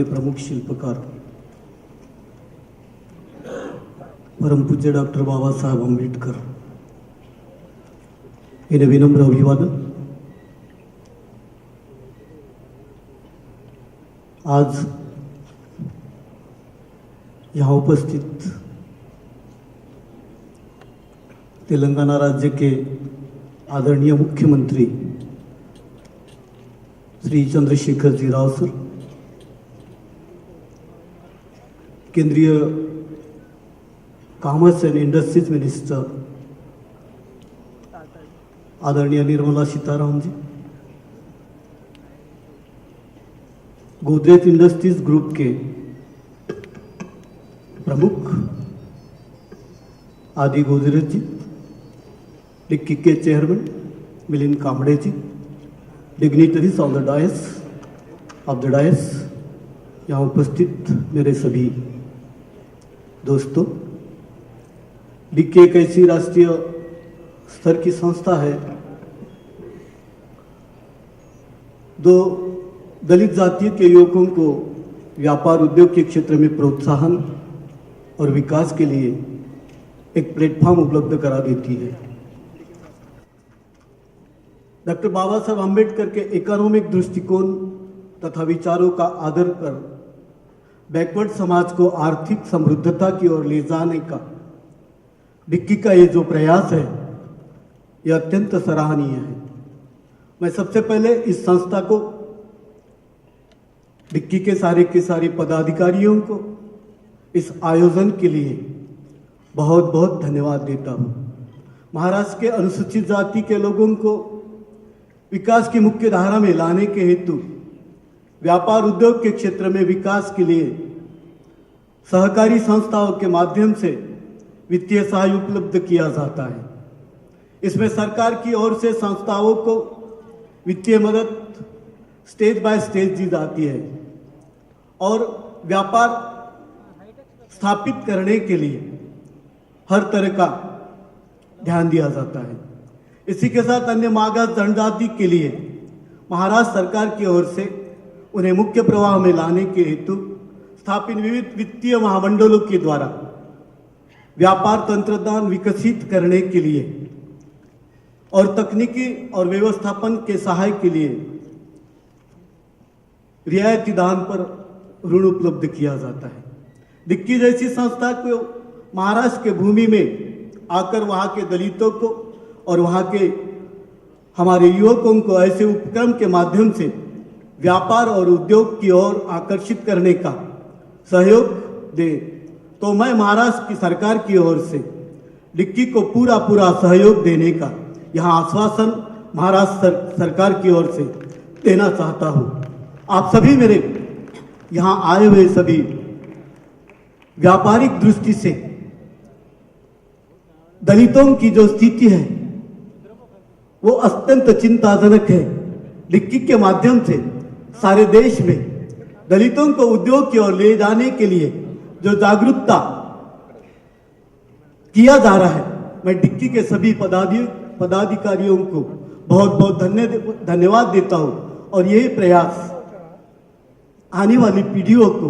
प्रमुख शिल्पकार परमपूज्य डॉक्टर बाबासाहेब आंबेडकर इन्हें विनम्र अभिवादन। आज यहाँ उपस्थित तेलंगाना राज्य के आदरणीय मुख्यमंत्री श्री चंद्रशेखर जी राव सर, केंद्रीय कॉमर्स एंड इंडस्ट्रीज मिनिस्टर आदरणीय निर्मला सीतारामन जी, गोदरेज इंडस्ट्रीज ग्रुप के प्रमुख आदि गोदरेज जी, डिक्की के chairman Milind Kamble ji, dignitaries of the dais, यहाँ उपस्थित मेरे सभी दोस्तों। डिक्की एक ऐसी राष्ट्रीय स्तर की संस्था है जो दलित जाति के युवकों को व्यापार उद्योग के क्षेत्र में प्रोत्साहन और विकास के लिए एक प्लेटफॉर्म उपलब्ध करा देती है। डॉक्टर बाबा साहब आंबेडकर के इकोनॉमिक दृष्टिकोण तथा विचारों का आदर कर बैकवर्ड समाज को आर्थिक समृद्धता की ओर ले जाने का डिक्की का ये जो प्रयास है यह अत्यंत सराहनीय है। मैं सबसे पहले इस संस्था को, डिक्की के सारे पदाधिकारियों को इस आयोजन के लिए बहुत बहुत धन्यवाद देता हूँ। महाराष्ट्र के अनुसूचित जाति के लोगों को विकास की मुख्य धारा में लाने के हेतु व्यापार उद्योग के क्षेत्र में विकास के लिए सहकारी संस्थाओं के माध्यम से वित्तीय सहायता उपलब्ध किया जाता है। इसमें सरकार की ओर से संस्थाओं को वित्तीय मदद स्टेज बाय स्टेज दी जाती है और व्यापार स्थापित करने के लिए हर तरह का ध्यान दिया जाता है। इसी के साथ अन्य मागास जनजाति के लिए महाराष्ट्र सरकार की ओर से उन्हें मुख्य प्रवाह में लाने के हेतु स्थापित विविध वित्तीय महामंडलों के द्वारा व्यापार तंत्रज्ञान विकसित करने के लिए और तकनीकी और व्यवस्थापन के सहाय के लिए रियायती दान पर ऋण उपलब्ध किया जाता है। डिक्की जैसी संस्था को महाराष्ट्र के भूमि में आकर वहाँ के दलितों को और वहाँ के हमारे युवकों को ऐसे उपक्रम के माध्यम से व्यापार और उद्योग की ओर आकर्षित करने का सहयोग दे, तो मैं महाराष्ट्र की सरकार की ओर से डिक्की को पूरा सहयोग देने का यहाँ आश्वासन महाराष्ट्र सरकार की ओर से देना चाहता हूँ। आप सभी मेरे यहाँ आए हुए सभी व्यापारिक दृष्टि से दलितों की जो स्थिति है वो अत्यंत चिंताजनक है। डिक्की के माध्यम से सारे देश में दलितों को उद्योग की ओर ले जाने के लिए जो जागरूकता किया जा रहा है, मैं डिक्की के सभी पदाधिकारियों को बहुत बहुत धन्यवाद देता हूं और यही प्रयास आने वाली पीढ़ियों को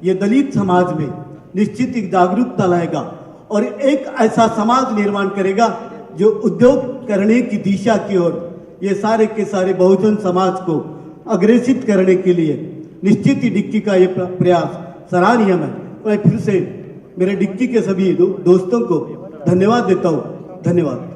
ये दलित समाज में निश्चित एक जागरूकता लाएगा और एक ऐसा समाज निर्माण करेगा जो उद्योग करने की दिशा की ओर ये सारे के सारे बहुजन समाज को अग्रेसित करने के लिए निश्चित ही डिक्की का ये प्रयास सराहनीय है। मैं फिर से मेरे डिक्की के सभी दोस्तों को धन्यवाद देता हूँ। धन्यवाद।